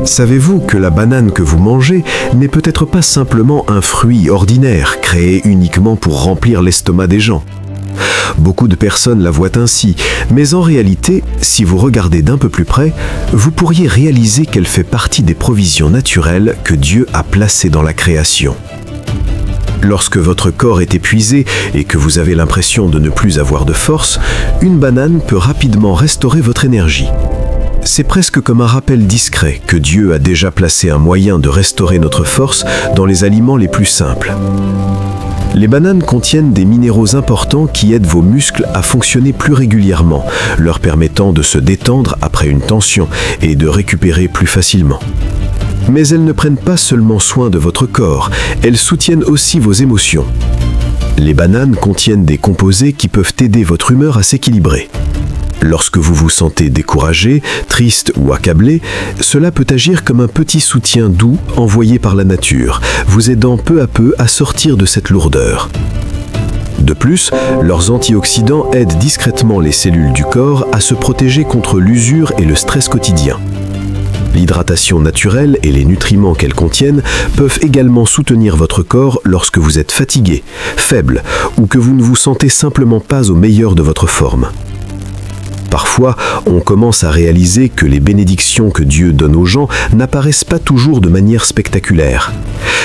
Savez-vous que la banane que vous mangez n'est peut-être pas simplement un fruit ordinaire, créé uniquement pour remplir l'estomac des gens? Beaucoup de personnes la voient ainsi, mais en réalité, si vous regardez d'un peu plus près, vous pourriez réaliser qu'elle fait partie des provisions naturelles que Dieu a placées dans la création. Lorsque votre corps est épuisé et que vous avez l'impression de ne plus avoir de force, une banane peut rapidement restaurer votre énergie. C'est presque comme un rappel discret que Dieu a déjà placé un moyen de restaurer notre force dans les aliments les plus simples. Les bananes contiennent des minéraux importants qui aident vos muscles à fonctionner plus régulièrement, leur permettant de se détendre après une tension et de récupérer plus facilement. Mais elles ne prennent pas seulement soin de votre corps, elles soutiennent aussi vos émotions. Les bananes contiennent des composés qui peuvent aider votre humeur à s'équilibrer. Lorsque vous vous sentez découragé, triste ou accablé, cela peut agir comme un petit soutien doux envoyé par la nature, vous aidant peu à peu à sortir de cette lourdeur. De plus, leurs antioxydants aident discrètement les cellules du corps à se protéger contre l'usure et le stress quotidien. L'hydratation naturelle et les nutriments qu'elles contiennent peuvent également soutenir votre corps lorsque vous êtes fatigué, faible ou que vous ne vous sentez simplement pas au meilleur de votre forme. Parfois, on commence à réaliser que les bénédictions que Dieu donne aux gens n'apparaissent pas toujours de manière spectaculaire.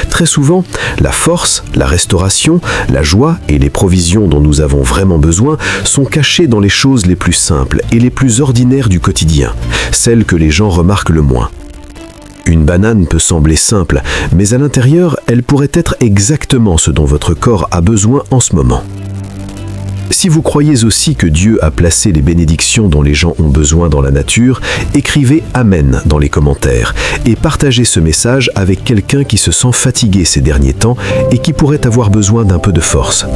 Très souvent, la force, la restauration, la joie et les provisions dont nous avons vraiment besoin sont cachées dans les choses les plus simples et les plus ordinaires du quotidien, celles que les gens remarquent le moins. Une banane peut sembler simple, mais à l'intérieur, elle pourrait être exactement ce dont votre corps a besoin en ce moment. Si vous croyez aussi que Dieu a placé les bénédictions dont les gens ont besoin dans la nature, écrivez « Amen » dans les commentaires et partagez ce message avec quelqu'un qui se sent fatigué ces derniers temps et qui pourrait avoir besoin d'un peu de force.